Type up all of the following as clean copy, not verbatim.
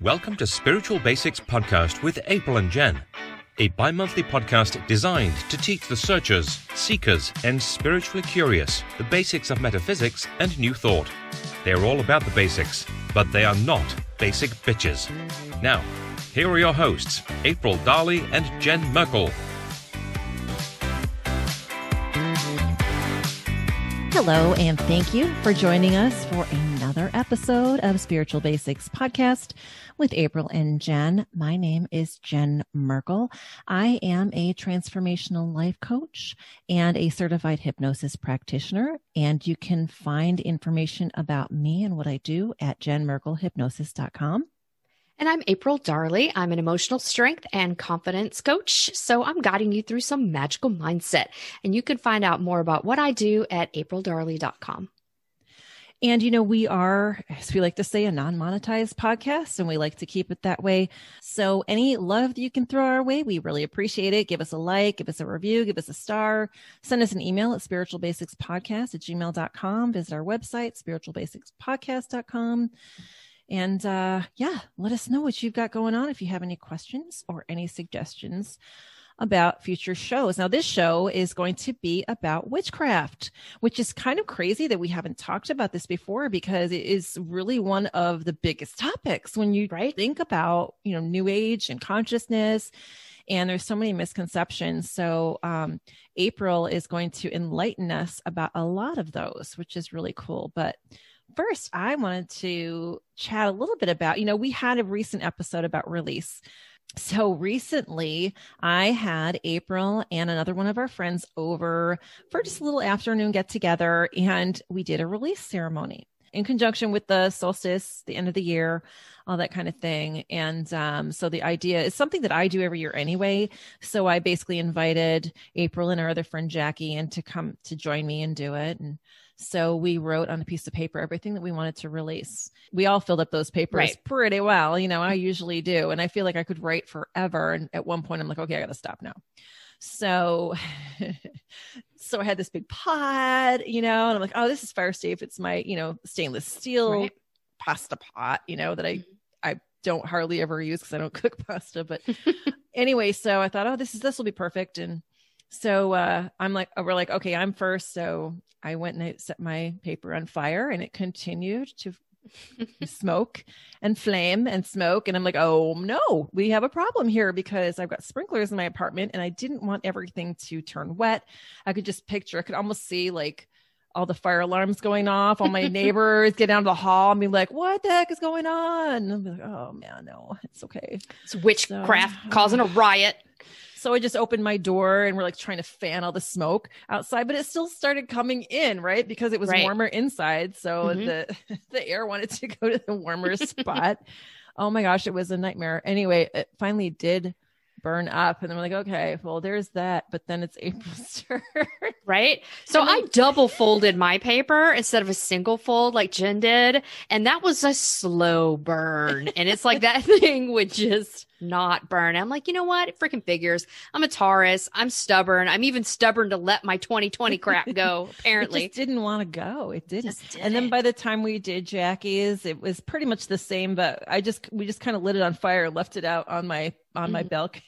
Welcome to Spiritual Basics Podcast with April and Jen, a bi-monthly podcast designed to teach the searchers, seekers, and spiritually curious the basics of metaphysics and New Thought. They're all about the basics, but they are not basic bitches. Now, here are your hosts, April Darley and Jen Merkel. Hello, and thank you for joining us for another episode of Spiritual Basics Podcast with April and Jen. My name is Jen Merkel. I am a transformational life coach and a certified hypnosis practitioner, and you can find information about me and what I do at jenmerkelhypnosis.com. And I'm April Darley. I'm an emotional strength and confidence coach. So I'm guiding you through some magical mindset. And you can find out more about what I do at aprildarley.com. And, you know, we are, as we like to say, a non-monetized podcast, and we like to keep it that way. So any love that you can throw our way, we really appreciate it. Give us a like, give us a review, give us a star, send us an email at spiritualbasicspodcast@gmail.com. Visit our website, spiritualbasicspodcast.com. And let us know what you've got going on if you have any questions or any suggestions about future shows. Now, this show is going to be about witchcraft, which is kind of crazy that we haven't talked about this before, because it is really one of the biggest topics when you think about, you know, New Age and consciousness. And there's so many misconceptions. So April is going to enlighten us about a lot of those, which is really cool. But first, I wanted to chat a little bit about, you know, we had a recent episode about release. So recently I had April and another one of our friends over for just a little afternoon get together, and we did a release ceremony in conjunction with the solstice, the end of the year, all that kind of thing. And so the idea is something that I do every year anyway. So I basically invited April and our other friend Jackie in to come to join me and do it. And so we wrote on a piece of paper everything that we wanted to release. We all filled up those papers pretty well. You know, I usually do. And I feel like I could write forever. And at one point I'm like, okay, I got to stop now. So I had this big pot, you know, and I'm like, oh, this is fire safe. It's my, you know, stainless steel pasta pot, you know, that I don't hardly ever use because I don't cook pasta. But anyway, so I thought, oh, this will be perfect. And so we're like, okay, I'm first. So I went and I set my paper on fire, and it continued to smoke and flame and smoke. And I'm like, oh no, we have a problem here, because I've got sprinklers in my apartment and I didn't want everything to turn wet. I could almost see like all the fire alarms going off, all my neighbors get down to the hall and be like, what the heck is going on? And I'm like, oh man, no, it's okay. It's witchcraft causing a riot. So I just opened my door and we're like trying to fan all the smoke outside, but it still started coming in, right? Because it was warmer inside. So the air wanted to go to the warmer spot. Oh my gosh, it was a nightmare. Anyway, it finally did burn up, and then we're like, okay, well, there's that. But then it's April's turn. Right. So I double folded my paper instead of a single fold like Jen did. And that was a slow burn. And it's like that thing would just not burn. I'm like, you know what? It freaking figures. I'm a Taurus. I'm stubborn. I'm even stubborn to let my 2020 crap go, apparently. It just didn't want to go. It didn't. And then by the time we did Jackie's, it was pretty much the same, but we just kind of lit it on fire and left it out on my balcony.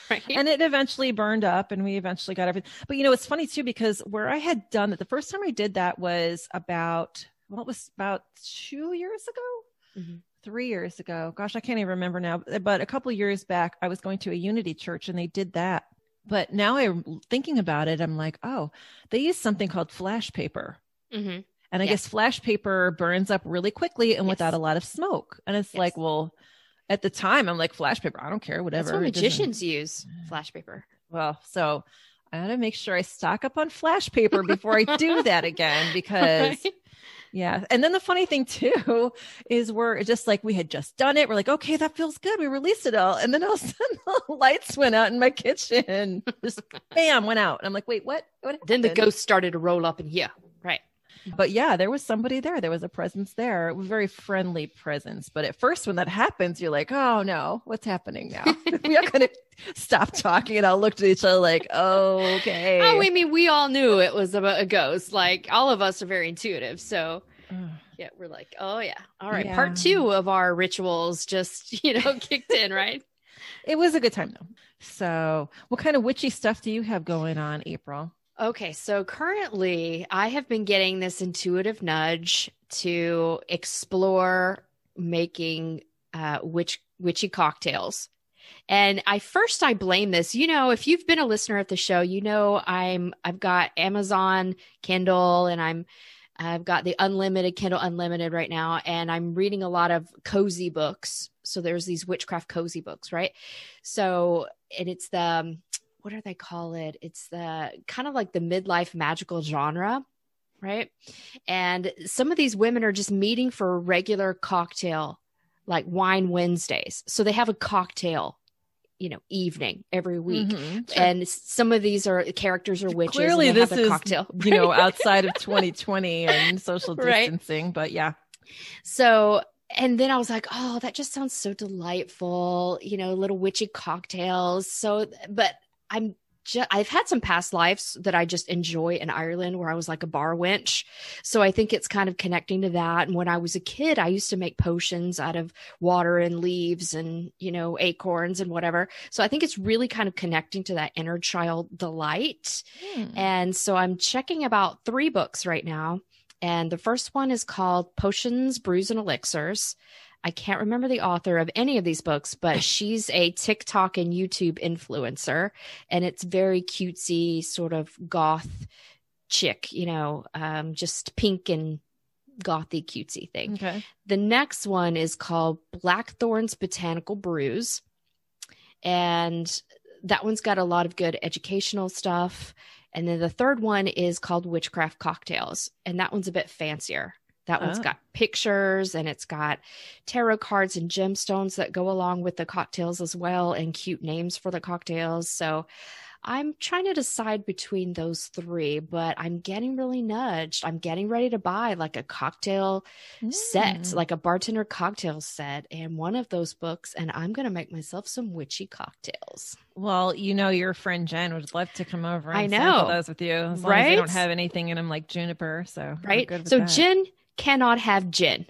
Right. And it eventually burned up, and we eventually got everything. But, you know, it's funny too, because where I had done it, the first time I did that was about 2 years ago, 3 years ago. Gosh, I can't even remember now. But a couple of years back, I was going to a Unity church and they did that. But now I'm thinking about it, I'm like, oh, they use something called flash paper. And I guess flash paper burns up really quickly and without a lot of smoke. And it's like, well, at the time, I'm like, flash paper, I don't care, whatever. That's what magicians use, flash paper. Well, so I got to make sure I stock up on flash paper before I do that again, because yeah. And then the funny thing too, is we're just like, we had just done it. We're like, okay, that feels good. We released it all. And then all of a sudden the lights went out in my kitchen, just bam, went out. And I'm like, wait, what Then the ghost started to roll up in here. Right. But yeah, there was somebody there. There was a presence there. It was a very friendly presence. But at first, when that happens, you're like, oh no, what's happening now? We are going to stop talking, and all looked at each other like, oh, okay. Oh, I mean, we all knew it was about a ghost. Like, all of us are very intuitive. So Yeah, we're like, oh yeah. All right. Yeah. Part 2 of our rituals just, kicked in, right? It was a good time though. So what kind of witchy stuff do you have going on, April? Okay, so currently I have been getting this intuitive nudge to explore making witchy cocktails. And I blame this. If you've been a listener at the show, I've got Amazon Kindle and I've got the unlimited Kindle Unlimited right now, and I'm reading a lot of cozy books. So there's these witchcraft cozy books, right? So, and it's what do they call it? It's the kind of like the midlife magical genre, right? And some of these women are just meeting for a regular cocktail, like wine Wednesdays. So they have a cocktail, evening every week. Sure. And some of these characters are witches. Clearly and they this have a is, cocktail, outside of 2020 and social distancing, but yeah. So, and then I was like, oh, that just sounds so delightful, little witchy cocktails. So, but I've had some past lives that I just enjoy in Ireland where I was like a bar wench. So I think it's kind of connecting to that. And when I was a kid, I used to make potions out of water and leaves and, acorns and whatever. So I think it's really kind of connecting to that inner child delight. And so I'm checking about 3 books right now. And the first one is called Potions, Brews, and Elixirs. I can't remember the author of any of these books, but she's a TikTok and YouTube influencer, and it's very cutesy, sort of goth chick, just pink and gothy cutesy thing. Okay. The next one is called Blackthorn's Botanical Brews, and that one's got a lot of good educational stuff. And then the third one is called Witchcraft Cocktails, and that one's a bit fancier. That one's got pictures and it's got tarot cards and gemstones that go along with the cocktails as well, and cute names for the cocktails. So I'm trying to decide between those 3, but I'm getting really nudged. I'm getting ready to buy like a cocktail set, like a bartender cocktail set, and one of those books, and I'm going to make myself some witchy cocktails. Well, your friend Jen would love to come over and I know. sample those with you, as long as they don't have anything in them like juniper. So right. So Jen cannot have gin.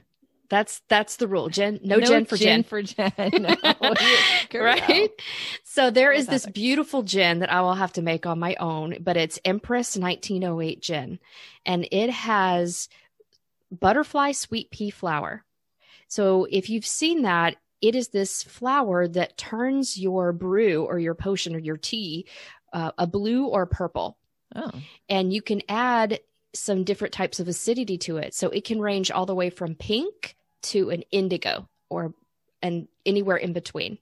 That's the rule. Gin, no gin for Jen. For Jen. No. Right. So there is this beautiful gin that I will have to make on my own, but it's Empress 1908 gin, and it has butterfly sweet pea flower. So if you've seen that, it is this flower that turns your brew or your potion or your tea a blue or purple. Oh. And you can add some different types of acidity to it. So it can range all the way from pink to an indigo and anywhere in between.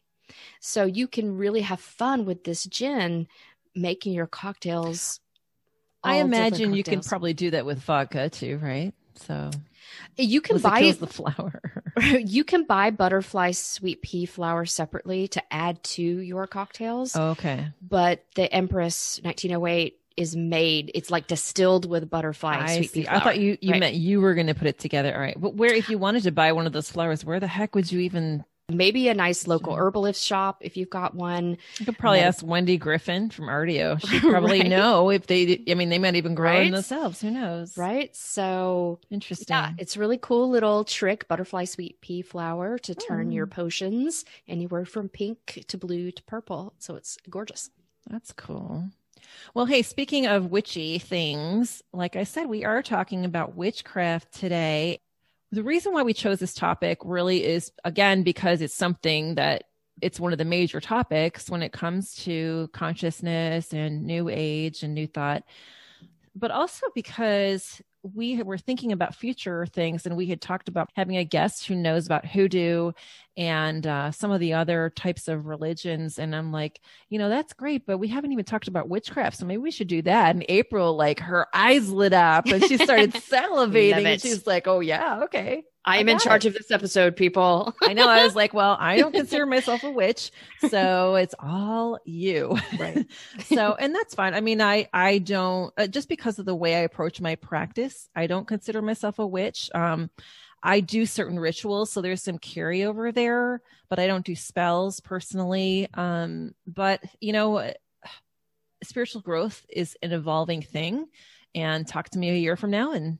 So you can really have fun with this gin, making your cocktails. I imagine you can probably do that with vodka too, right? So you can buy the flower. You can buy butterfly sweet pea flower separately to add to your cocktails. Oh, okay. But the Empress 1908 is made, it's like distilled with butterfly sweet pea flower. I thought you meant you were going to put it together. All right. But if you wanted to buy one of those flowers, where the heck would you even? Maybe a nice local herbalist shop if you've got one. You could probably ask Wendy Griffin from RDO. She'd probably know if they might even grow them themselves. Who knows? Right. So interesting. Yeah, it's a really cool little trick, butterfly sweet pea flower, to turn your potions anywhere from pink to blue to purple. So it's gorgeous. That's cool. Well, hey, speaking of witchy things, like I said, we are talking about witchcraft today. The reason why we chose this topic really is, again, because it's something that it's one of the major topics when it comes to consciousness and new age and new thought, but also because we were thinking about future things, and we had talked about having a guest who knows about hoodoo and some of the other types of religions. And I'm like, that's great, but we haven't even talked about witchcraft. So maybe we should do that. And April, like, her eyes lit up and she started salivating. And she's like, oh yeah, okay. I'm in charge of this episode, people. I know. I was like, well, I don't consider myself a witch, so it's all you. Right. So, and that's fine. I mean, I don't, just because of the way I approach my practice, I don't consider myself a witch. I do certain rituals, so there's some carryover there, but I don't do spells personally. But spiritual growth is an evolving thing, and talk to me a year from now and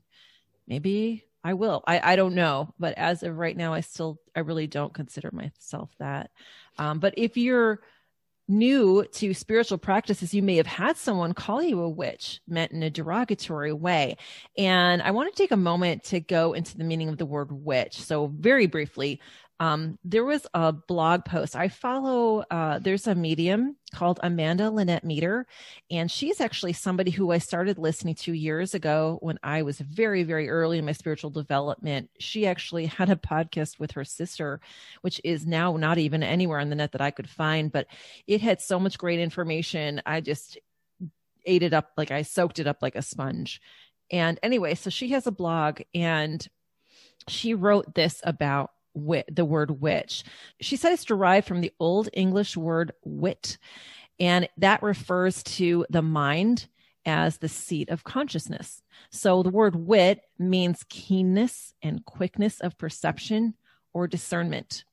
maybe I will. I don't know, but as of right now, I really don't consider myself that. But if you're new to spiritual practices, you may have had someone call you a witch, meant in a derogatory way. And I want to take a moment to go into the meaning of the word witch. So very briefly, there was a blog post. I follow, there's a medium called Amanda Lynette Meter, and she's actually somebody who I started listening to years ago when I was very, very early in my spiritual development. She actually had a podcast with her sister, which is now not even anywhere on the net that I could find, but it had so much great information. I just ate it up, like I soaked it up like a sponge. And anyway, so she has a blog, and she wrote this about the word witch. She said it's derived from the Old English word wit, and that refers to the mind as the seat of consciousness. So the word wit means keenness and quickness of perception or discernment.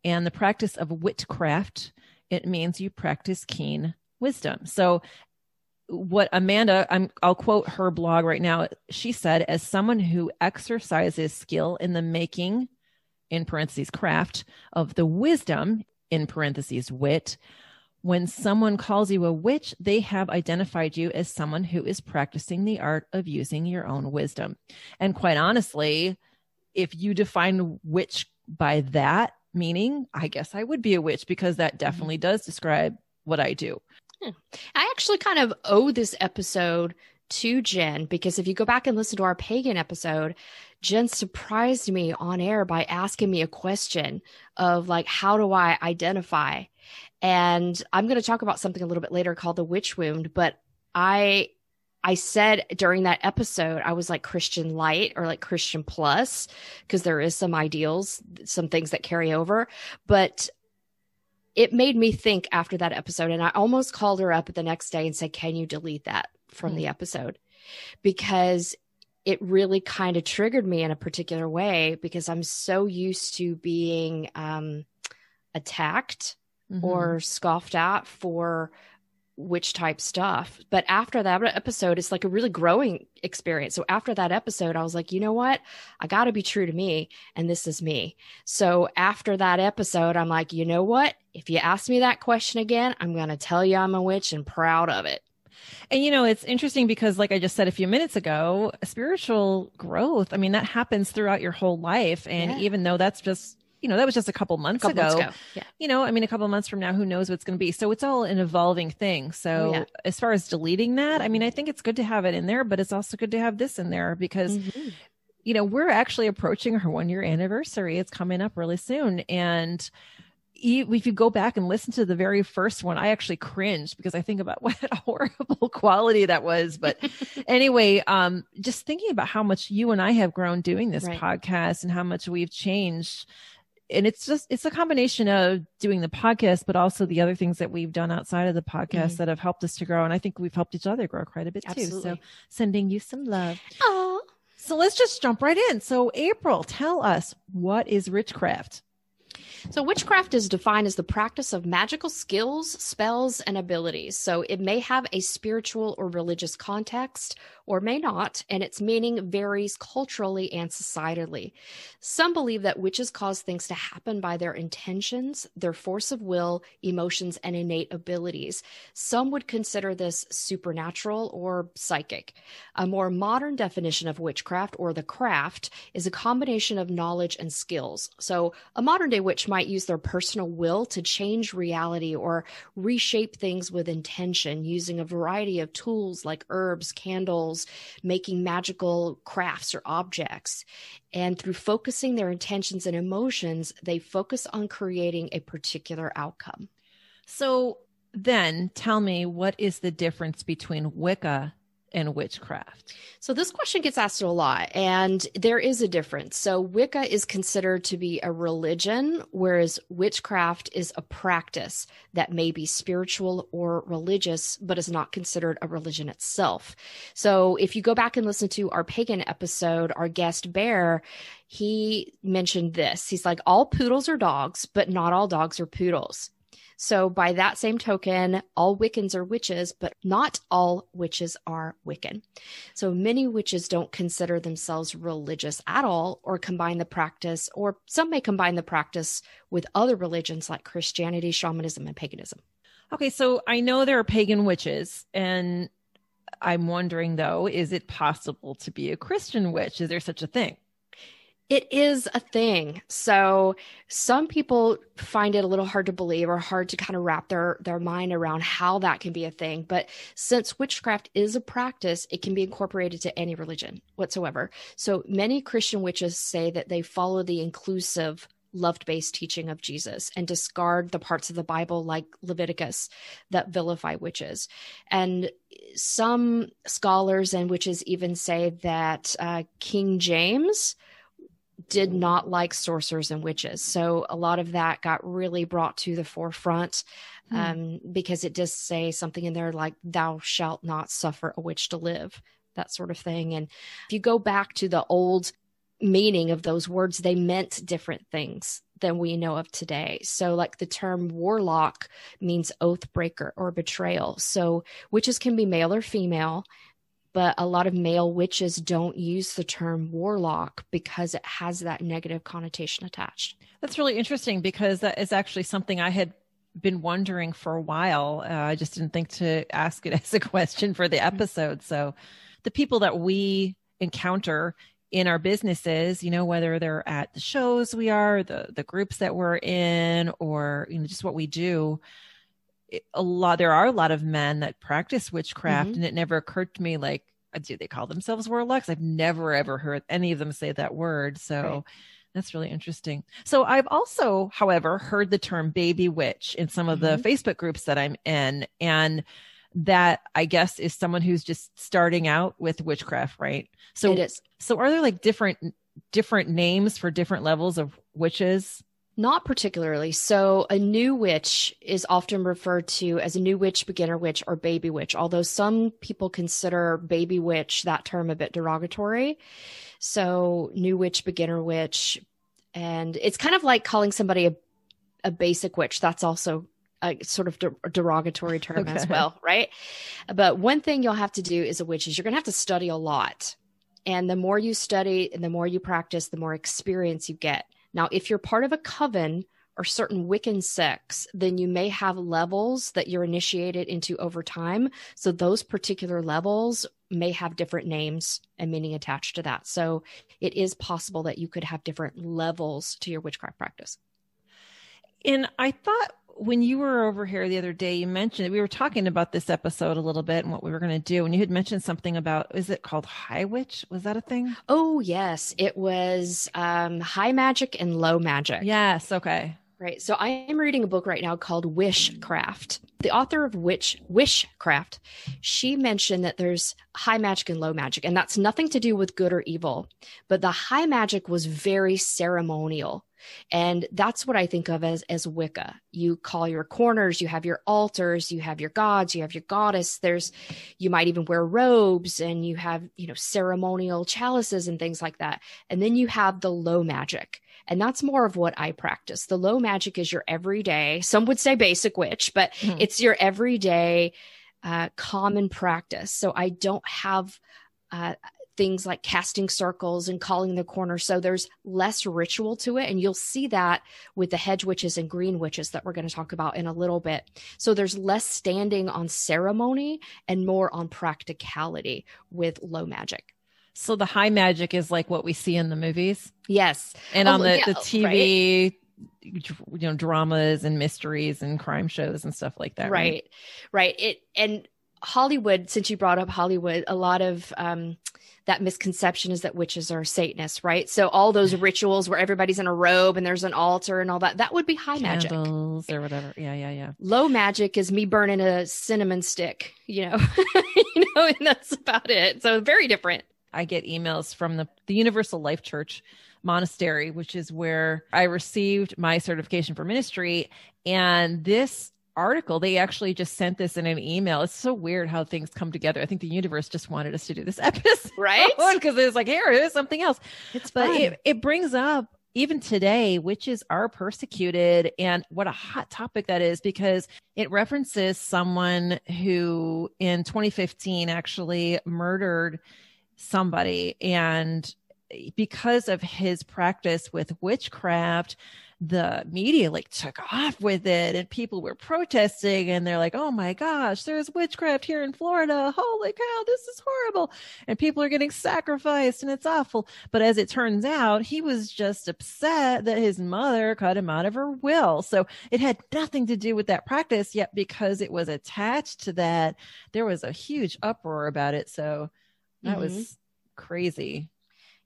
And the practice of witchcraft, it means you practice keen wisdom. So what Amanda, I'll quote her blog right now. She said, as someone who exercises skill in the making, in parentheses, craft, of the wisdom, in parentheses, wit, when someone calls you a witch, they have identified you as someone who is practicing the art of using your own wisdom. And quite honestly, if you define witch by that meaning, I guess I would be a witch, because that definitely does describe what I do. I actually kind of owe this episode to Jen, because if you go back and listen to our pagan episode, Jen surprised me on air by asking me a question of like, how do I identify? And I'm going to talk about something a little bit later called the witch wound. But I said during that episode, I was like Christian light or like Christian plus, because there is some ideals, some things that carry over. But it made me think after that episode. And I almost called her up the next day and said, can you delete that from the episode? Because it really kind of triggered me in a particular way, because I'm so used to being attacked or scoffed at for witch type stuff. But after that episode, it's like a really growing experience. So after that episode, I was like, you know what? I got to be true to me. And this is me. So after that episode, I'm like, you know what? If you ask me that question again, I'm going to tell you I'm a witch and proud of it. And, you know, it's interesting because, like I just said a few minutes ago, spiritual growth, I mean, that happens throughout your whole life. And even though that's just, you know, that was just a couple months ago. Yeah. You know, I mean, a couple months from now, who knows what's going to be. So it's all an evolving thing. So as far as deleting that, I mean, I think it's good to have it in there, but it's also good to have this in there because, you know, we're actually approaching our 1-year anniversary. It's coming up really soon. And if you go back and listen to the very first one, I actually cringed because I think about what a horrible quality that was. But anyway, just thinking about how much you and I have grown doing this podcast and how much we've changed. And it's a combination of doing the podcast, but also the other things that we've done outside of the podcast that have helped us to grow. And I think we've helped each other grow quite a bit too. So sending you some love. Oh, so let's just jump right in. So April, tell us, what is witchcraft? So witchcraft is defined as the practice of magical skills, spells, and abilities. So it may have a spiritual or religious context or may not, and its meaning varies culturally and societally. Some believe that witches cause things to happen by their intentions, their force of will, emotions, and innate abilities. Some would consider this supernatural or psychic. A more modern definition of witchcraft, or the craft, is a combination of knowledge and skills. So a modern day witch might use their personal will to change reality or reshape things with intention, using a variety of tools like herbs, candles, making magical crafts or objects. And through focusing their intentions and emotions, they focus on creating a particular outcome. So then tell me, what is the difference between Wicca and witchcraft? So this question gets asked a lot, and there is a difference. So Wicca is considered to be a religion, whereas witchcraft is a practice that may be spiritual or religious, but is not considered a religion itself. So if you go back and listen to our pagan episode, our guest Bear, he mentioned this. He's like, all poodles are dogs, but not all dogs are poodles. So by that same token, all Wiccans are witches, but not all witches are Wiccan. So many witches don't consider themselves religious at all, or combine the practice, or some may combine the practice with other religions like Christianity, shamanism, and paganism. Okay, so I know there are pagan witches, and I'm wondering, though, is it possible to be a Christian witch? Is there such a thing? It is a thing. So some people find it a little hard to believe, or hard to kind of wrap their mind around how that can be a thing. But since witchcraft is a practice, it can be incorporated to any religion whatsoever. So many Christian witches say that they follow the inclusive, love-based teaching of Jesus and discard the parts of the Bible like Leviticus that vilify witches. And some scholars and witches even say that King James did not like sorcerers and witches. So a lot of that got really brought to the forefront because it does say something in there like, thou shalt not suffer a witch to live, that sort of thing. And if you go back to the old meaning of those words, they meant different things than we know of today. So like the term warlock means oath breaker or betrayal. So witches can be male or female, but a lot of male witches don't use the term warlock because it has that negative connotation attached. That's really interesting, because that is actually something I had been wondering for a while. I just didn't think to ask it as a question for the episode. So the people that we encounter in our businesses, you know, whether they're at the shows we are, the groups that we're in, or, you know, just what we do, there are a lot of men that practice witchcraft. And it never occurred to me, like, do they call themselves warlocks? I've never, ever heard any of them say that word. So that's really interesting. So I've also, however, heard the term baby witch in some of the Facebook groups that I'm in. And that, I guess, is someone who's just starting out with witchcraft, right? So it is. So are there like different names for different levels of witches? Not particularly. So a new witch is often referred to as a new witch, beginner witch, or baby witch, although some people consider baby witch, that term, a bit derogatory. So new witch, beginner witch, and it's kind of like calling somebody a basic witch. That's also a sort of derogatory term as well, right? But one thing you'll have to do as a witch is you're going to have to study a lot. And the more you study and the more you practice, the more experience you get. Now, if you're part of a coven or certain Wiccan sects, then you may have levels that you're initiated into over time. So those particular levels may have different names and meaning attached to that. So it is possible that you could have different levels to your witchcraft practice. And I thought when you were over here the other day, you mentioned, we were talking about this episode a little bit and what we were going to do. And you had mentioned something about, is it called high witch? Was that a thing? Oh, yes. It was high magic and low magic. Yes. Okay. Right. So I am reading a book right now called Witchcraft. The author of Witchcraft, she mentioned that there's high magic and low magic, and that's nothing to do with good or evil. But the high magic was very ceremonial. And that's what I think of as Wicca. You call your corners, you have your altars, you have your gods, you have your goddess. You might even wear robes, and you have, ceremonial chalices and things like that. And then you have the low magic. And that's more of what I practice. The low magic is your everyday, some would say basic witch, but it's your everyday common practice. So I don't have things like casting circles and calling the corner. So there's less ritual to it. And you'll see that with the hedge witches and green witches that we're going to talk about in a little bit. So there's less standing on ceremony and more on practicality with low magic. So the high magic is like what we see in the movies? Yes. And on the TV, right? Dramas and mysteries and crime shows and stuff like that. Right. And Hollywood, since you brought up Hollywood, a lot of that misconception is that witches are Satanists, right? So all those rituals where everybody's in a robe and there's an altar and all that, that would be high magic. Candles or whatever. Yeah. Low magic is me burning a cinnamon stick, and that's about it. So very different. I get emails from the Universal Life Church Monastery, which is where I received my certification for ministry. And this article, they actually just sent this in an email. It's so weird how things come together. I think the universe just wanted us to do this episode, right? Because it's like, here's something else. It's fun. But it brings up, even today, witches are persecuted. And what a hot topic that is, because it references someone who in 2015 actually murdered somebody. And because of his practice with witchcraft, the media like took off with it, and people were protesting, and they're like, oh my gosh, there's witchcraft here in Florida. Holy cow, this is horrible. And people are getting sacrificed and it's awful. But as it turns out, he was just upset that his mother cut him out of her will. So it had nothing to do with that practice, yet because it was attached to that, there was a huge uproar about it. So that was crazy.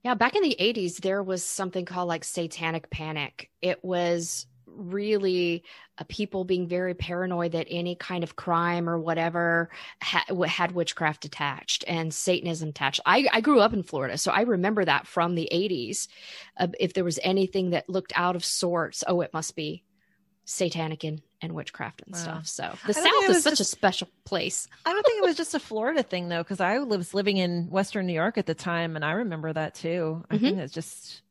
Yeah, back in the 80s, there was something called like satanic panic. It was really people being very paranoid that any kind of crime or whatever had witchcraft attached and Satanism attached. I grew up in Florida, so I remember that from the 80s. If there was anything that looked out of sorts, oh, it must be satanic and witchcraft and stuff. So the South is such a special place. I don't think it was just a Florida thing though, because I was living in Western New York at the time, and I remember that too. I think it's just,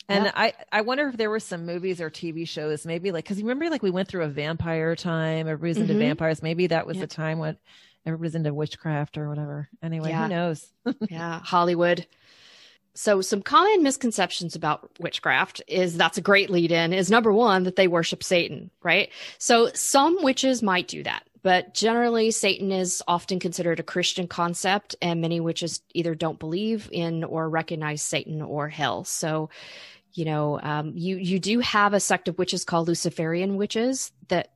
and I wonder if there were some movies or TV shows, maybe like, because you remember like we went through a vampire time, everybody's into vampires. Maybe that was the time when everybody's into witchcraft or whatever. Anyway, who knows? Yeah, Hollywood. So some common misconceptions about witchcraft that's a great lead in, is number one, that they worship Satan, right? So some witches might do that, but generally Satan is often considered a Christian concept, and many witches either don't believe in or recognize Satan or hell. So, you do have a sect of witches called Luciferian witches that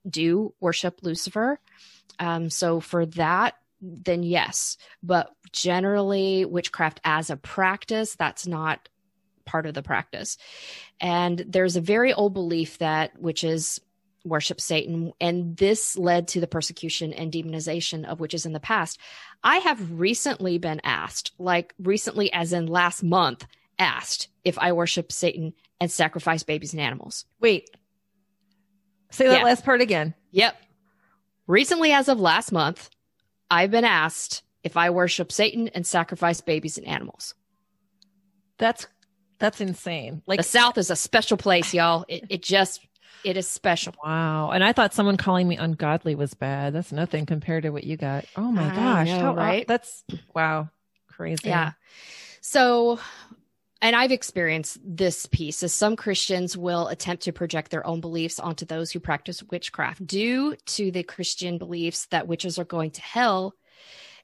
do worship Lucifer. So for that, then yes, but generally witchcraft as a practice, that's not part of the practice. And there's a very old belief that witches worship Satan, and this led to the persecution and demonization of witches in the past. I have recently been asked, like recently as in last month, asked if I worship Satan and sacrifice babies and animals. Wait, say that last part again. Yep. Recently, as of last month, I've been asked if I worship Satan and sacrifice babies and animals. That's insane. Like, the South is a special place, y'all. It is special. Wow. And I thought someone calling me ungodly was bad. That's nothing compared to what you got. Oh my gosh. Know, right? That's wow. Crazy. Yeah. So, and I've experienced this piece, as some Christians will attempt to project their own beliefs onto those who practice witchcraft due to the Christian beliefs that witches are going to hell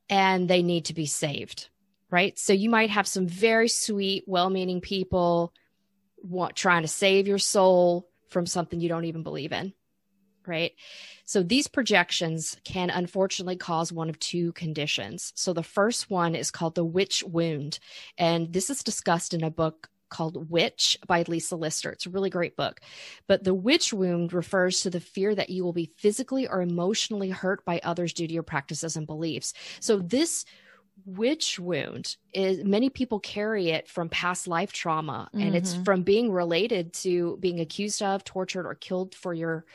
and they need to be saved, right? So you might have some very sweet, well-meaning people trying to save your soul from something you don't even believe in, right? So these projections can unfortunately cause one of two conditions. So the first one is called the witch wound. And this is discussed in a book called Witch by Lisa Lister. It's a really great book. But the witch wound refers to the fear that you will be physically or emotionally hurt by others due to your practices and beliefs. So this witch wound is, many people carry it from past life trauma, and it's from being related to being accused of, tortured, or killed for your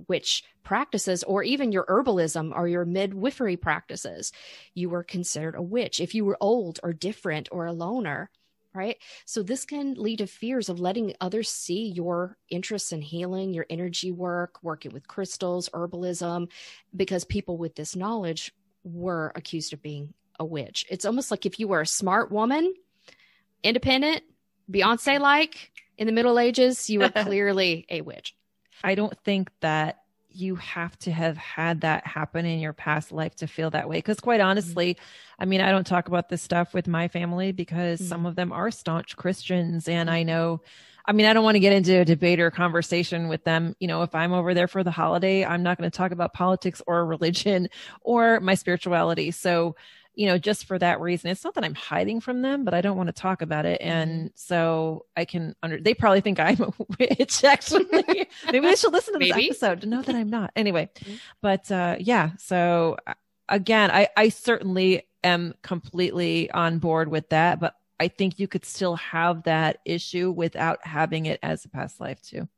witch practices, or even your herbalism or your midwifery practices. You were considered a witch if you were old or different or a loner, right? So this can lead to fears of letting others see your interests in healing, your energy work, working with crystals, herbalism, because people with this knowledge were accused of being a witch. It's almost like if you were a smart woman, independent, Beyonce-like in the Middle Ages, you were clearly a witch. I don't think that you have to have had that happen in your past life to feel that way. Because quite honestly, I mean, I don't talk about this stuff with my family because some of them are staunch Christians. And I know, I mean, I don't want to get into a debate or conversation with them. You know, if I'm over there for the holiday, I'm not going to talk about politics or religion or my spirituality. So, you know, just for that reason, it's not that I'm hiding from them, but I don't want to talk about it. And so I can they probably think I'm a witch, actually. Maybe they should listen to this episode to know that I'm not. Anyway, but yeah. So again, I certainly am completely on board with that, but I think you could still have that issue without having it as a past life too.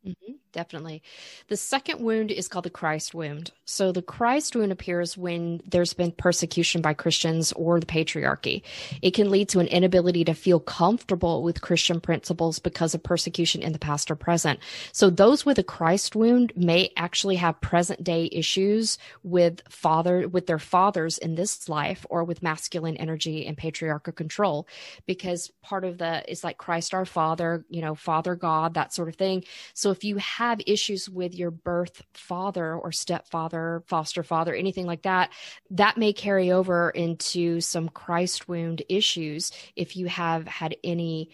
Definitely. The second wound is called the Christ wound. So the Christ wound appears when there's been persecution by Christians or the patriarchy. It can lead to an inability to feel comfortable with Christian principles because of persecution in the past or present. So those with a Christ wound may actually have present day issues with their fathers in this life, or with masculine energy and patriarchal control, because part of is like Christ our Father, Father God, that sort of thing. So if you have issues with your birth father or stepfather, foster father, anything like that, that may carry over into some Christ wound issues if you have had any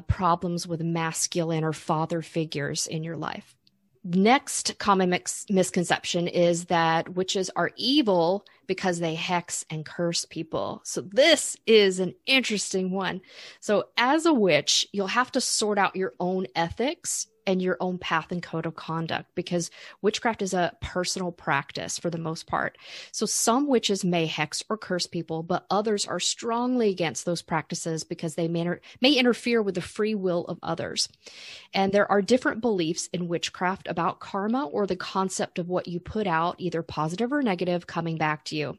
problems with masculine or father figures in your life. Next common misconception is that witches are evil because they hex and curse people. So this is an interesting one. So as a witch, you'll have to sort out your own ethics and your own path and code of conduct, because witchcraft is a personal practice for the most part. So some witches may hex or curse people, but others are strongly against those practices because they may interfere with the free will of others. And there are different beliefs in witchcraft about karma, or the concept of what you put out, either positive or negative, coming back to you.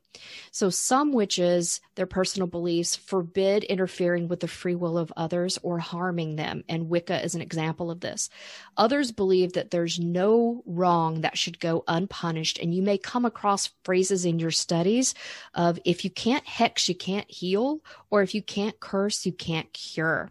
So some witches, their personal beliefs forbid interfering with the free will of others or harming them. And Wicca is an example of this. Others believe that there's no wrong that should go unpunished. And you may come across phrases in your studies of, if you can't hex, you can't heal, or if you can't curse, you can't cure.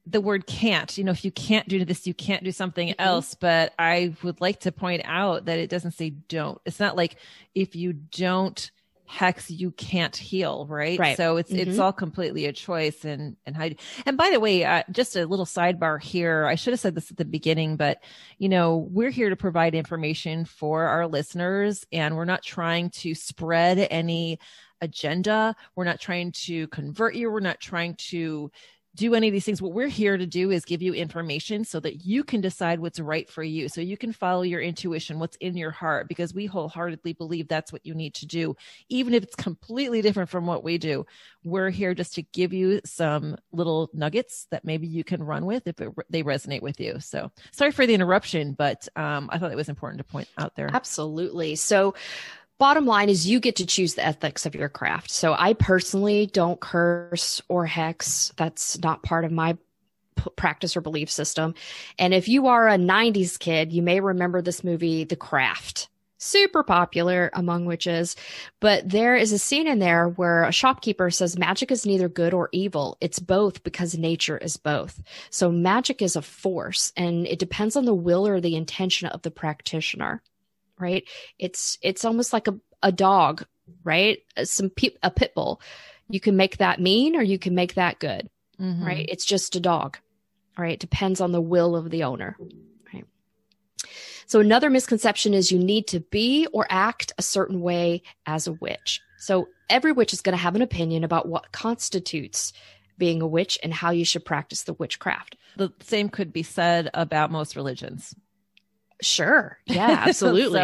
The word can't, if you can't do this, you can't do something else. But I would like to point out that it doesn't say don't. It's not like if you don't hex, you can't heal, right? So it's all completely a choice. And by the way, just a little sidebar here. I should have said this at the beginning, but we're here to provide information for our listeners, and we're not trying to spread any agenda. We're not trying to convert you. We're not trying to do any of these things. What we're here to do is give you information so that you can decide what's right for you, so you can follow your intuition, what's in your heart, because we wholeheartedly believe that's what you need to do. Even if it's completely different from what we do, we're here just to give you some little nuggets that maybe you can run with if they resonate with you. So sorry for the interruption, but I thought it was important to point out there. Absolutely. So bottom line is you get to choose the ethics of your craft. So I personally don't curse or hex. That's not part of my practice or belief system. And if you are a 90s kid, you may remember this movie, The Craft. Super popular among witches. But there is a scene in there where a shopkeeper says magic is neither good or evil. It's both, because nature is both. So magic is a force, and it depends on the will or the intention of the practitioner. Right? It's almost like a dog, right? A pit bull. You can make that mean or you can make that good, right? It's just a dog, right? It depends on the will of the owner, right? So another misconception is you need to be or act a certain way as a witch. So every witch is going to have an opinion about what constitutes being a witch and how you should practice the witchcraft. The same could be said about most religions. Sure. Yeah, absolutely.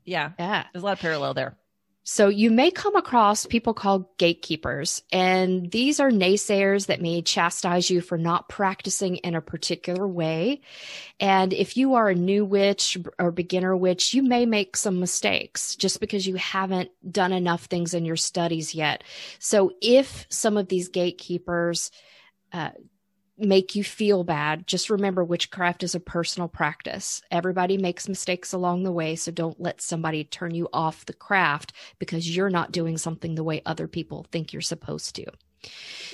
Yeah. There's a lot of parallel there. So you may come across people called gatekeepers, and these are naysayers that may chastise you for not practicing in a particular way. And if you are a new witch or beginner witch, you may make some mistakes just because you haven't done enough things in your studies yet. So if some of these gatekeepers make you feel bad, just remember witchcraft is a personal practice. Everybody makes mistakes along the way, so don't let somebody turn you off the craft because you're not doing something the way other people think you're supposed to.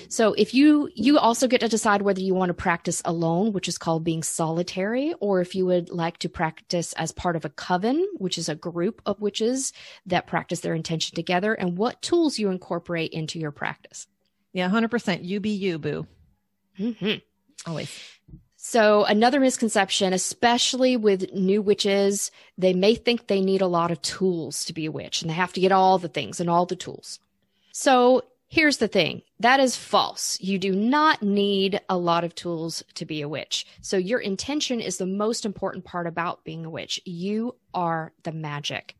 So if you also get to decide whether you want to practice alone, which is called being solitary, or if you would like to practice as part of a coven, which is a group of witches that practice their intention together, and what tools you incorporate into your practice. Yeah, 100%. You be you, boo. Always. So another misconception, especially with new witches, they may think they need a lot of tools to be a witch, and they have to get all the things and all the tools. So here's the thing. That is false. You do not need a lot of tools to be a witch. So your intention is the most important part about being a witch. You are the magic.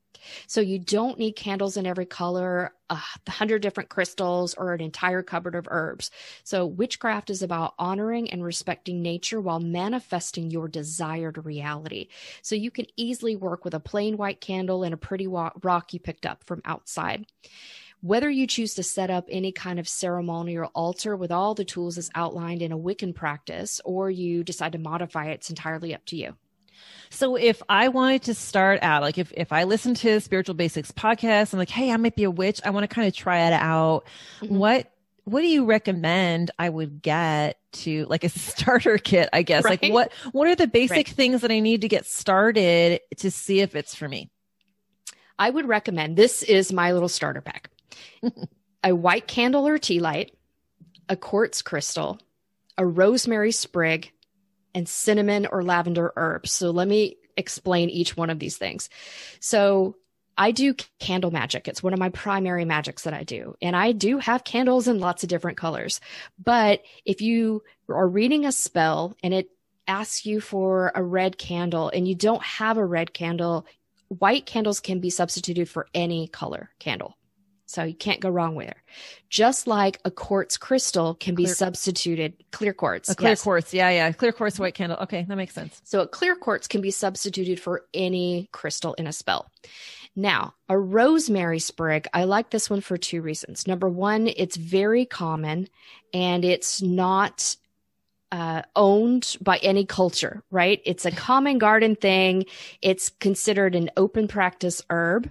So you don't need candles in every color, 100 different crystals, or an entire cupboard of herbs. So witchcraft is about honoring and respecting nature while manifesting your desired reality. So you can easily work with a plain white candle and a pretty rock you picked up from outside. Whether you choose to set up any kind of ceremonial altar with all the tools as outlined in a Wiccan practice, or you decide to modify it, it's entirely up to you. So if I wanted to start out, like if I listen to Spiritual Basics podcast, I'm like, hey, I might be a witch. I want to kind of try it out. Mm-hmm. What do you recommend I would get to, like, a starter kit, I guess? Right. Like what are the basic things that I need to get started to see if it's for me? I would recommend, this is my little starter pack. A white candle or tea light, a quartz crystal, a rosemary sprig, and cinnamon or lavender herbs. So let me explain each one of these things. So I do candle magic. It's one of my primary magics that I do. And I do have candles in lots of different colors. But if you are reading a spell and it asks you for a red candle and you don't have a red candle, white candles can be substituted for any color candle. So you can't go wrong with it. Just like a quartz crystal can be substituted, clear quartz. A clear quartz. Yeah. Clear quartz, white candle. Okay. That makes sense. So a clear quartz can be substituted for any crystal in a spell. Now, a rosemary sprig, I like this one for two reasons. Number one, it's very common and it's not owned by any culture, right? It's a common garden thing. It's considered an open practice herb.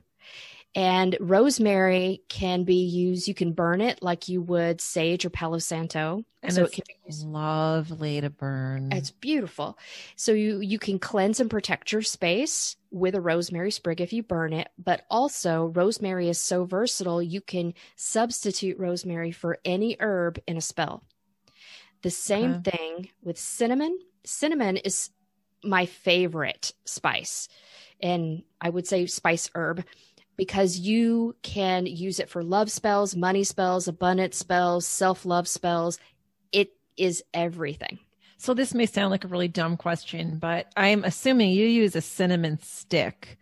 And rosemary can be used, you can burn it like you would sage or Palo Santo. And so it's it can be used. Lovely to burn. It's beautiful. So you can cleanse and protect your space with a rosemary sprig if you burn it. But also, rosemary is so versatile, you can substitute rosemary for any herb in a spell. The same thing with cinnamon. Cinnamon is my favorite spice. And I would say spice herb, because you can use it for love spells, money spells, abundance spells, self-love spells. It is everything. So this may sound like a really dumb question, but I'm assuming you use a cinnamon stick.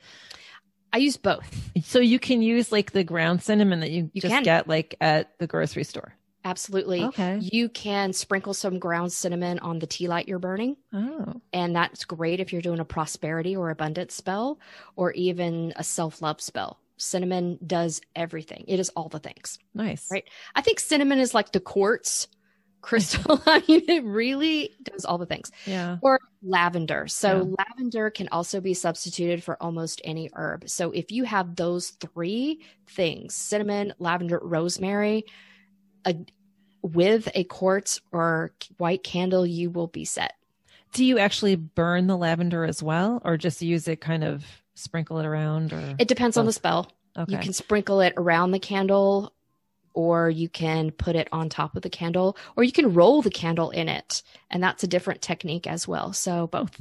I use both. So you can use like the ground cinnamon that you just get like at the grocery store. Absolutely. Okay. You can sprinkle some ground cinnamon on the tea light you're burning. Oh. And that's great if you're doing a prosperity or abundance spell, or even a self-love spell. Cinnamon does everything. It is all the things. Nice. Right. I think cinnamon is like the quartz crystal. I mean, it really does all the things. Yeah. Or lavender. So lavender can also be substituted for almost any herb. So if you have those three things, cinnamon, lavender, rosemary, with a quartz or white candle, you will be set. Do you actually burn the lavender as well, or just use it, kind of sprinkle it around? Or it depends on the spell. Okay. You can sprinkle it around the candle, or you can put it on top of the candle, or you can roll the candle in it. And that's a different technique as well. So both.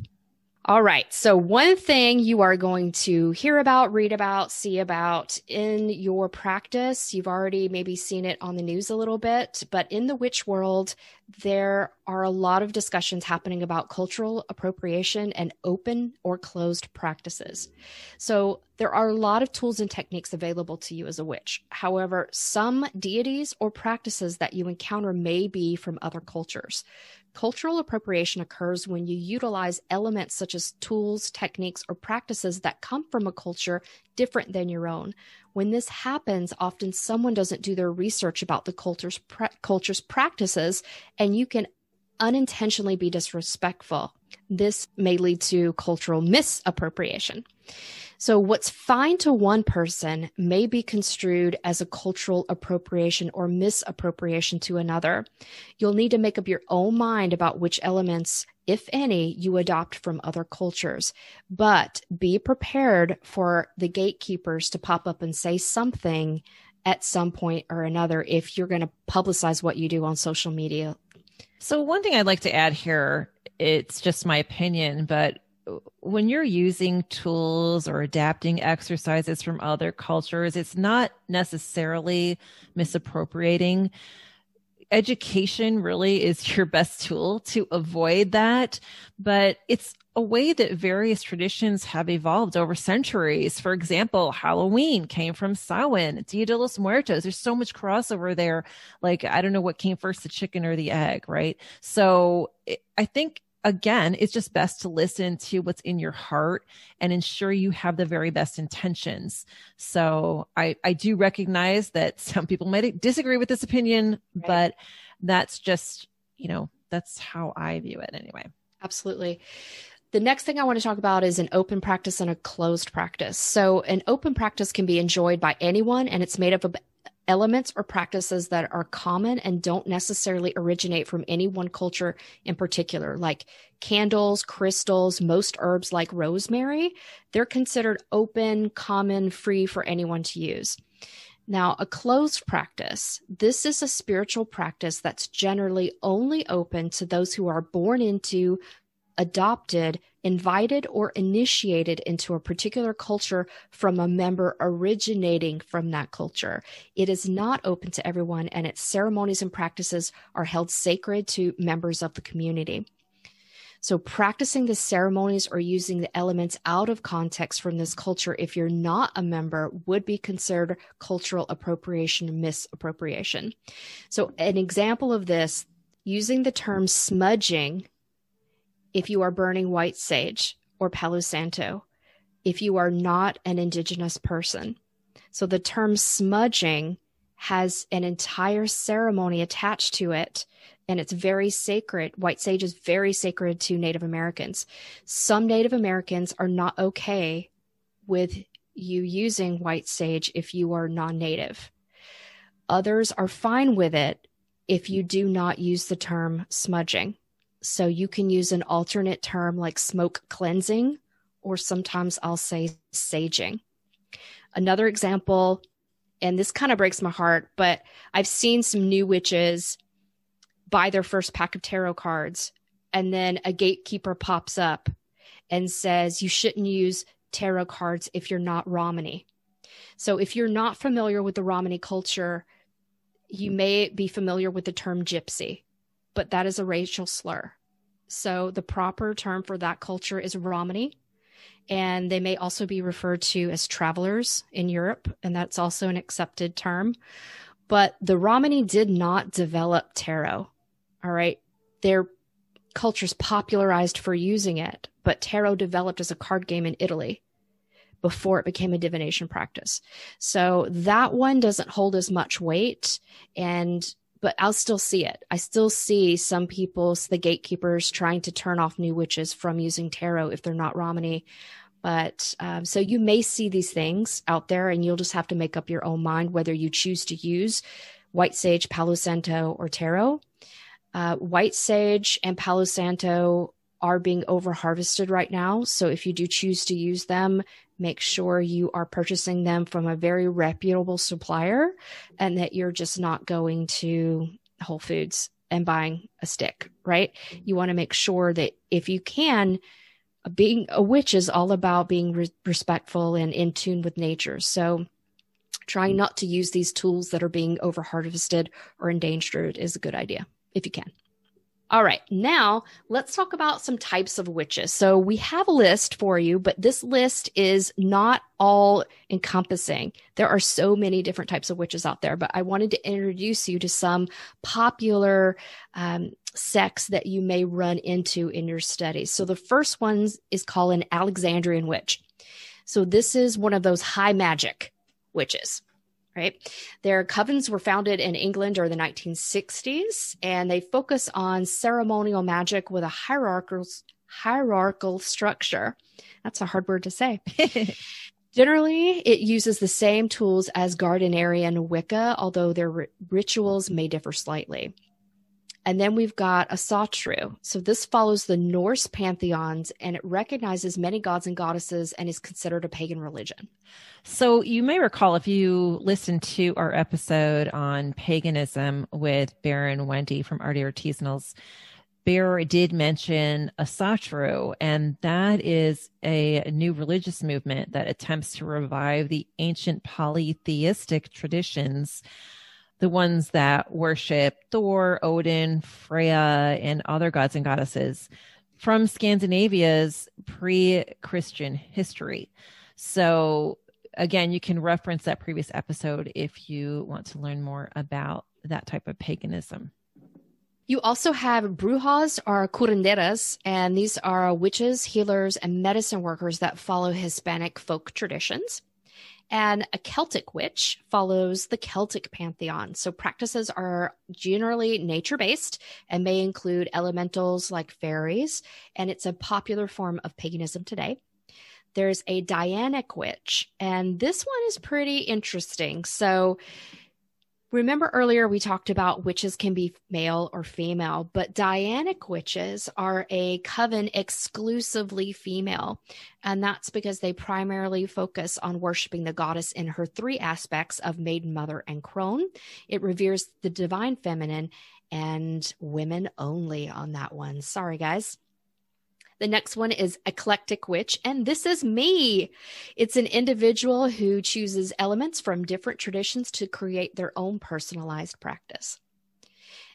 All right. So one thing you are going to hear about, read about, see about in your practice, you've already maybe seen it on the news a little bit, but in the witch world, there are a lot of discussions happening about cultural appropriation and open or closed practices. So there are a lot of tools and techniques available to you as a witch. However, some deities or practices that you encounter may be from other cultures. Cultural appropriation occurs when you utilize elements such as tools, techniques, or practices that come from a culture different than your own. When this happens, often someone doesn't do their research about the culture's practices, and you can unintentionally be disrespectful. This may lead to cultural misappropriation. So what's fine to one person may be construed as a cultural appropriation or misappropriation to another. You'll need to make up your own mind about which elements, if any, you adopt from other cultures. But be prepared for the gatekeepers to pop up and say something at some point or another if you're going to publicize what you do on social media. So one thing I'd like to add here, it's just my opinion, but when you're using tools or adapting exercises from other cultures, it's not necessarily misappropriating. Education really is your best tool to avoid that, but it's a way that various traditions have evolved over centuries. For example, Halloween came from Samhain, Dia de los Muertos. There's so much crossover there. Like, I don't know what came first, the chicken or the egg, right? So I think, again, it's just best to listen to what's in your heart and ensure you have the very best intentions. So I do recognize that some people might disagree with this opinion, right, but that's just, that's how I view it anyway. Absolutely. The next thing I want to talk about is an open practice and a closed practice. So an open practice can be enjoyed by anyone, and it's made up of elements or practices that are common and don't necessarily originate from any one culture in particular, like candles, crystals, most herbs like rosemary. They're considered open, common, free for anyone to use. Now, a closed practice, this is a spiritual practice that's generally only open to those who are born into, adopted, invited, or initiated into a particular culture from a member originating from that culture. It is not open to everyone, and its ceremonies and practices are held sacred to members of the community. So practicing the ceremonies or using the elements out of context from this culture, if you're not a member, would be considered cultural appropriation, misappropriation. So an example of this, using the term smudging if you are burning white sage or Palo Santo, if you are not an indigenous person. So the term smudging has an entire ceremony attached to it, and it's very sacred. White sage is very sacred to Native Americans. Some Native Americans are not okay with you using white sage if you are non-Native. Others are fine with it if you do not use the term smudging. So you can use an alternate term like smoke cleansing, or sometimes I'll say saging. Another example, and this kind of breaks my heart, but I've seen some new witches buy their first pack of tarot cards, and then a gatekeeper pops up and says, you shouldn't use tarot cards if you're not Romani. So if you're not familiar with the Romani culture, you may be familiar with the term gypsy, but that is a racial slur. So the proper term for that culture is Romani, and they may also be referred to as travelers in Europe, and that's also an accepted term. But the Romani did not develop tarot, all right? Their culture's popularized for using it, but tarot developed as a card game in Italy before it became a divination practice. So that one doesn't hold as much weight, but I'll still see it. I still see some people, the gatekeepers, trying to turn off new witches from using tarot if they're not Romani. But so you may see these things out there, and you'll just have to make up your own mind whether you choose to use white sage, Palo Santo, or tarot. White sage and Palo Santo are being over harvested right now. So if you do choose to use them, make sure you are purchasing them from a very reputable supplier, and that you're just not going to Whole Foods and buying a stick, right? You want to make sure that if you can, being a witch is all about being respectful and in tune with nature. So trying not to use these tools that are being over harvested or endangered is a good idea if you can. All right, now let's talk about some types of witches. So we have a list for you, but this list is not all encompassing. There are so many different types of witches out there, but I wanted to introduce you to some popular sects that you may run into in your studies. So the first one is called an Alexandrian witch. So this is one of those high magic witches. Right. Their covens were founded in England during the 1960s, and they focus on ceremonial magic with a hierarchical structure. That's a hard word to say. Generally, it uses the same tools as Gardnerian Wicca, although their rituals may differ slightly. And then we've got a Satru. So this follows the Norse pantheons, and it recognizes many gods and goddesses and is considered a pagan religion. So you may recall, if you listened to our episode on paganism with Bear and Wendy from Arty Artisanals, Bear did mention a Satru, and that is a new religious movement that attempts to revive the ancient polytheistic traditions, the ones that worship Thor, Odin, Freya, and other gods and goddesses. from Scandinavia's pre-Christian history. So again, you can reference that previous episode if you want to learn more about that type of paganism. You also have brujas or curanderas, and these are witches, healers, and medicine workers that follow Hispanic folk traditions. And a Celtic witch follows the Celtic pantheon. So practices are generally nature-based and may include elementals like fairies, and it's a popular form of paganism today. There's a Dianic witch, and this one is pretty interesting. So remember earlier we talked about witches can be male or female, but Dianic witches are a coven exclusively female. And that's because they primarily focus on worshiping the goddess in her three aspects of maiden, mother, and crone. It reveres the divine feminine and women only on that one. Sorry, guys. The next one is eclectic witch, and this is me. It's an individual who chooses elements from different traditions to create their own personalized practice.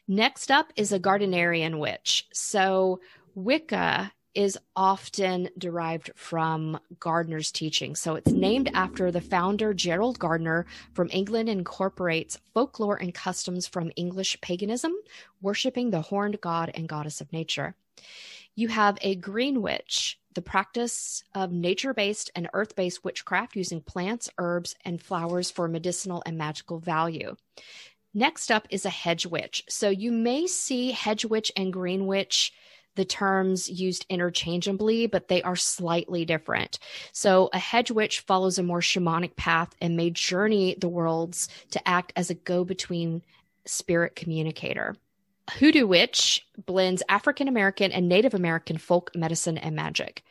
Next up is a Gardnerian witch. So Wicca is often derived from Gardner's teaching. So it's named after the founder, Gerald Gardner from England, and incorporates folklore and customs from English paganism, worshiping the horned god and goddess of nature. You have a green witch, the practice of nature-based and earth-based witchcraft using plants, herbs, and flowers for medicinal and magical value. Next up is a hedge witch. So you may see hedge witch and green witch, the terms used interchangeably, but they are slightly different. So a hedge witch follows a more shamanic path and may journey the worlds to act as a go-between spirit communicator. Hoodoo witch blends African American and Native American folk medicine and magic.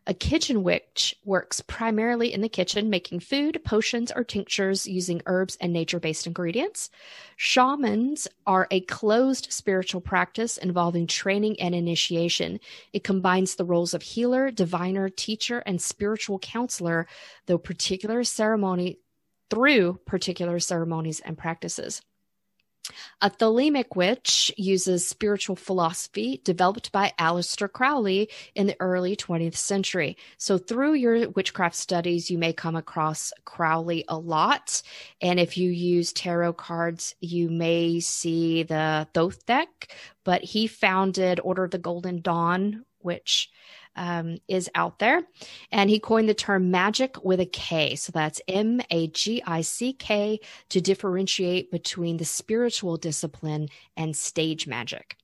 A kitchen witch works primarily in the kitchen, making food, potions, or tinctures using herbs and nature-based ingredients. Shamans are a closed spiritual practice involving training and initiation. It combines the roles of healer, diviner, teacher, and spiritual counselor, through particular ceremonies and practices. A Thelemic witch uses spiritual philosophy developed by Aleister Crowley in the early 20th century. So through your witchcraft studies, you may come across Crowley a lot. And if you use tarot cards, you may see the Thoth deck, but he founded Order of the Golden Dawn, which is out there. And he coined the term magic with a K. So that's MAGICK to differentiate between the spiritual discipline and stage magic.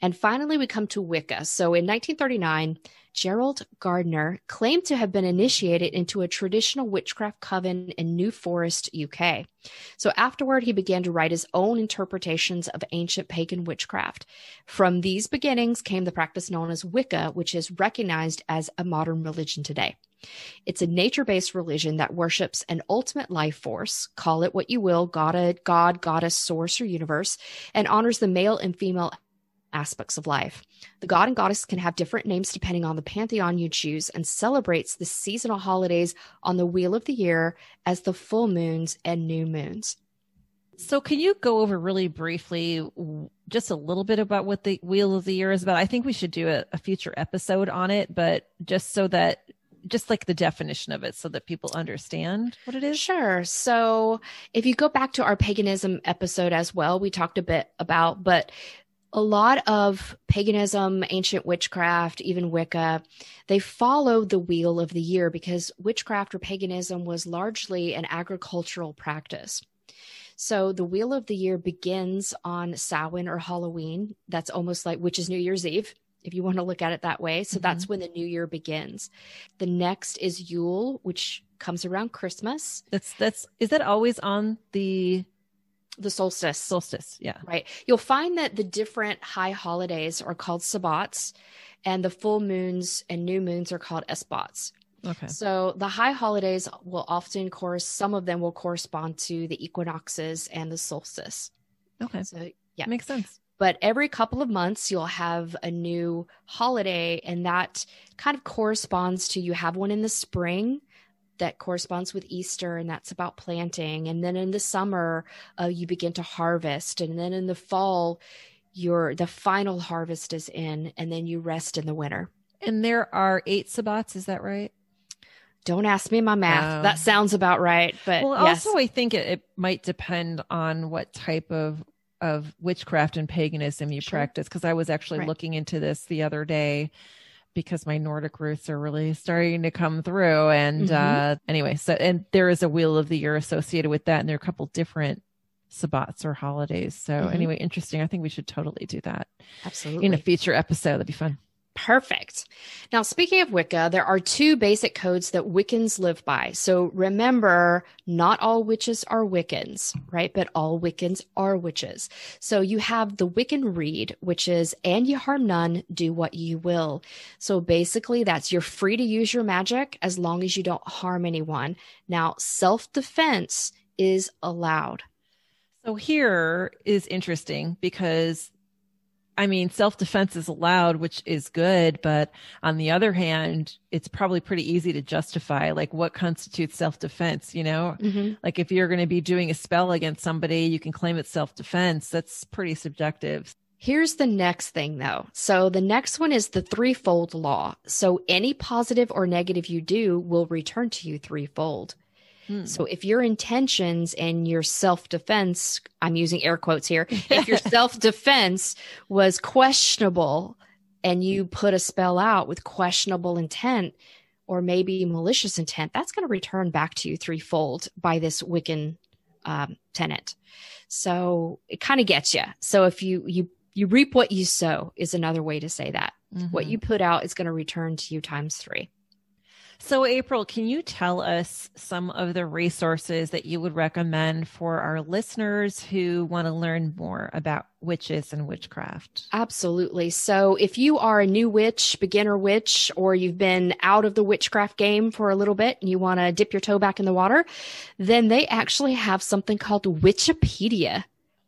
And finally, we come to Wicca. So in 1939, Gerald Gardner claimed to have been initiated into a traditional witchcraft coven in New Forest, UK. So afterward, he began to write his own interpretations of ancient pagan witchcraft. From these beginnings came the practice known as Wicca, which is recognized as a modern religion today. It's a nature-based religion that worships an ultimate life force, call it what you will, god, goddess, source, or universe, and honors the male and female aspects of life. The god and goddess can have different names depending on the pantheon you choose, and celebrates the seasonal holidays on the wheel of the year as the full moons and new moons. So can you go over really briefly just a little bit about what the wheel of the year is about? I think we should do a future episode on it, but just like the definition of it so that people understand what it is. Sure. So if you go back to our paganism episode as well, we talked a bit about, but a lot of paganism, ancient witchcraft, even Wicca, they follow the wheel of the year because witchcraft or paganism was largely an agricultural practice. So the wheel of the year begins on Samhain or Halloween. That's almost like, which is New Year's Eve, if you want to look at it that way. So that's when the new year begins. The next is Yule, which comes around Christmas. Is that always on the solstice? Solstice, yeah. Right. You'll find that the different high holidays are called sabbats, and the full moons and new moons are called esbats. Okay. So the high holidays will often some of them will correspond to the equinoxes and the solstice. Okay. So yeah. Makes sense. But every couple of months, you'll have a new holiday, and that kind of corresponds to, you have one in the spring that corresponds with Easter, and that's about planting. And then in the summer, you begin to harvest. And then in the fall, the final harvest is in, and then you rest in the winter. And there are 8 sabbats, is that right? Don't ask me my math. That sounds about right. But well, yes. Also, I think it might depend on what type of witchcraft and paganism you practice. Because I was actually looking into this the other day because my Nordic roots are really starting to come through. And anyway, and there is a wheel of the year associated with that. And there are a couple different sabbats or holidays. So anyway, interesting. I think we should totally do that. Absolutely. In a future episode. That'd be fun. Perfect. Now, speaking of Wicca, there are 2 basic codes that Wiccans live by. So remember, not all witches are Wiccans, right? But all Wiccans are witches. So you have the Wiccan Rede, which is, and you harm none, do what you will. So basically that's, you're free to use your magic as long as you don't harm anyone. Now, self-defense is allowed. So here is interesting because I mean, self-defense is allowed, which is good. But on the other hand, it's probably pretty easy to justify, like, what constitutes self-defense, you know? Like, if you're going to be doing a spell against somebody, you can claim it's self-defense. That's pretty subjective. Here's the next thing, though. So the next one is the threefold law. So any positive or negative you do will return to you threefold. So if your intentions and your self-defense, I'm using air quotes here, if your self-defense was questionable and you put a spell out with questionable intent or maybe malicious intent, that's going to return back to you threefold by this Wiccan tenet. So it kind of gets you. So if you reap what you sow is another way to say that. What you put out is going to return to you times 3. So, April, can you tell us some of the resources that you would recommend for our listeners who want to learn more about witches and witchcraft? Absolutely. So if you are a new witch, beginner witch, or you've been out of the witchcraft game for a little bit and you want to dip your toe back in the water, then they actually have something called Witchipedia,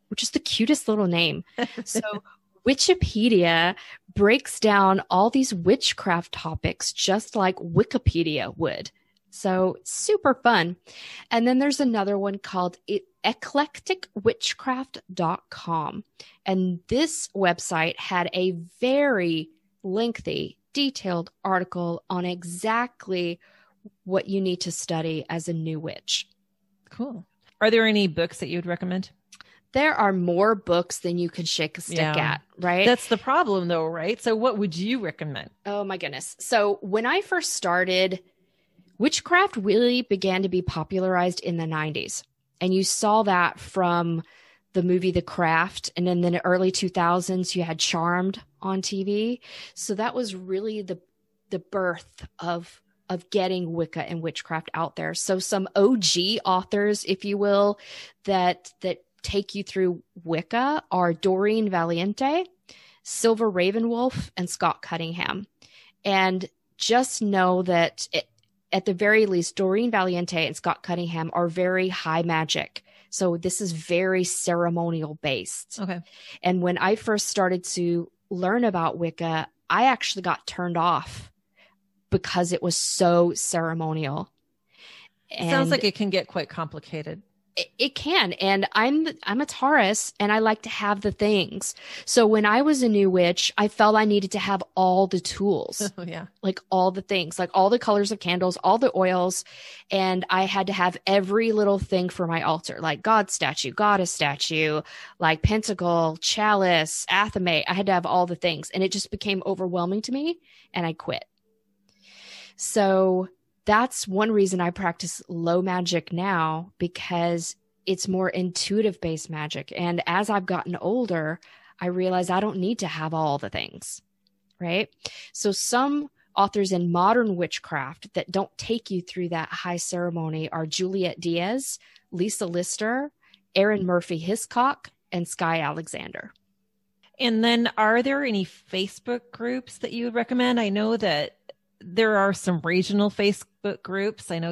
which is the cutest little name. So Witchipedia breaks down all these witchcraft topics just like Wikipedia would. So super fun. And then there's another one called eclecticwitchcraft.com. And this website had a very lengthy, detailed article on exactly what you need to study as a new witch. Cool. Are there any books that you would recommend? There are more books than you can shake a stick at, right? That's the problem though, right? So what would you recommend? Oh my goodness. So when I first started, witchcraft really began to be popularized in the 90s. And you saw that from the movie The Craft. And in the early 2000s, you had Charmed on TV. So that was really the birth of getting Wicca and witchcraft out there. So some OG authors, if you will, that take you through Wicca are Doreen Valiente, Silver Ravenwolf, and Scott Cunningham. And just know that at the very least, Doreen Valiente and Scott Cunningham are very high magic. So this is very ceremonial based. Okay. And when I first started to learn about Wicca, I actually got turned off because it was so ceremonial. And sounds like it can get quite complicated. It can. And I'm a Taurus and I like to have the things. So when I was a new witch, I felt I needed to have all the tools. Oh, yeah. Like all the things, like all the colors of candles, all the oils. And I had to have every little thing for my altar, like God statue, goddess statue, like pentacle, chalice, athame. I had to have all the things. And it just became overwhelming to me and I quit. So that's one reason I practice low magic now, because it's more intuitive based magic. And as I've gotten older, I realize I don't need to have all the things, right? So some authors in modern witchcraft that don't take you through that high ceremony are Juliet Diaz, Lisa Lister, Erin Murphy Hiscock, and Sky Alexander. And then are there any Facebook groups that you would recommend? I know that there are some regional Facebook groups. I know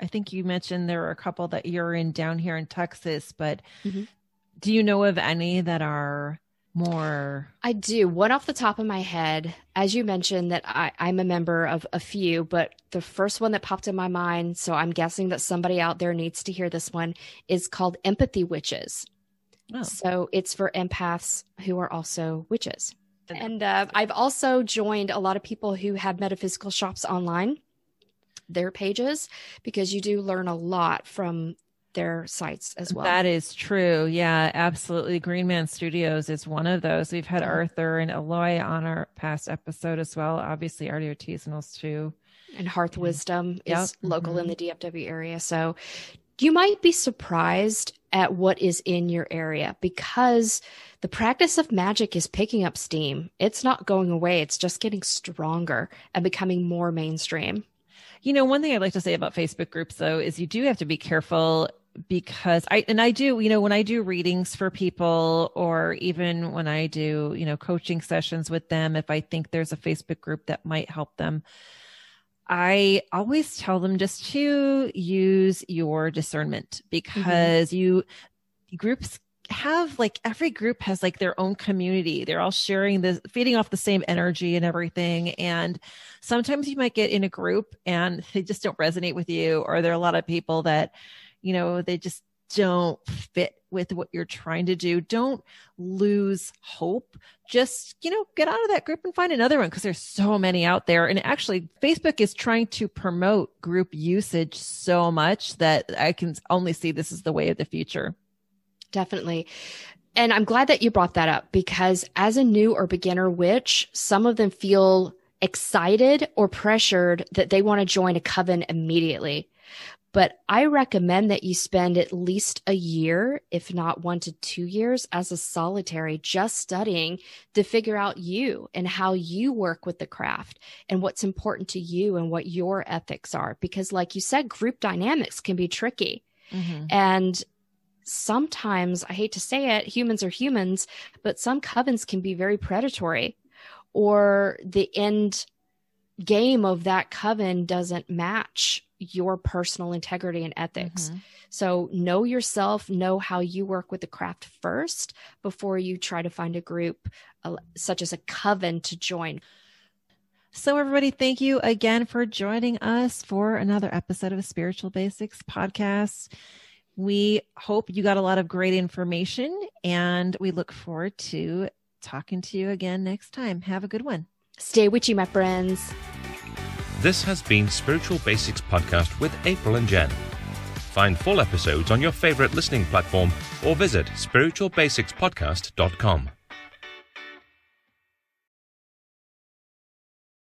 I think you mentioned there are a couple that you're in down here in Texas, but do you know of any that are more? I do. One off the top of my head, as you mentioned that I'm a member of a few, but the first one that popped in my mind, so I'm guessing that somebody out there needs to hear this one, is called Empathy Witches. Oh. So it's for empaths who are also witches. And I've also joined a lot of people who have metaphysical shops online, their pages, because you do learn a lot from their sites as well. That is true. Yeah, absolutely. Green Man Studios is one of those. We've had Arthur and Eloy on our past episode as well. Obviously, artisanals too. And Hearth Wisdom is local Mm-hmm. in the DFW area. So you might be surprised at what is in your area, because the practice of magic is picking up steam. It's not going away. It's just getting stronger and becoming more mainstream. You know, one thing I'd like to say about Facebook groups, though, is you do have to be careful, because I do, you know, when I do readings for people, or even when I do, you know, coaching sessions with them, if I think there's a Facebook group that might help them, I always tell them just to use your discernment, because groups have, like, every group has like their own community. They're all sharing this, feeding off the same energy and everything. And sometimes you might get in a group and they just don't resonate with you, or there are a lot of people that, you know, they just don't fit with what you're trying to do. Don't lose hope. Just, you know, get out of that group and find another one, because there's so many out there. And actually, Facebook is trying to promote group usage so much that I can only see this is the way of the future. Definitely. And I'm glad that you brought that up, because as a new or beginner witch, some of them feel excited or pressured that they want to join a coven immediately. But I recommend that you spend at least a year, if not 1 to 2 years, as a solitary, just studying to figure out you and how you work with the craft and what's important to you and what your ethics are. Because like you said, group dynamics can be tricky. And sometimes, I hate to say it, humans are humans, but some covens can be very predatory, or the end game of that coven doesn't match your personal integrity and ethics. So know yourself, know how you work with the craft first before you try to find a group such as a coven to join. So everybody, thank you again for joining us for another episode of Spiritual Basics Podcast. We hope you got a lot of great information, and we look forward to talking to you again next time. Have a good one. Stay witchy, my friends. This has been Spiritual Basics Podcast with April and Jen. Find full episodes on your favorite listening platform or visit spiritualbasicspodcast.com.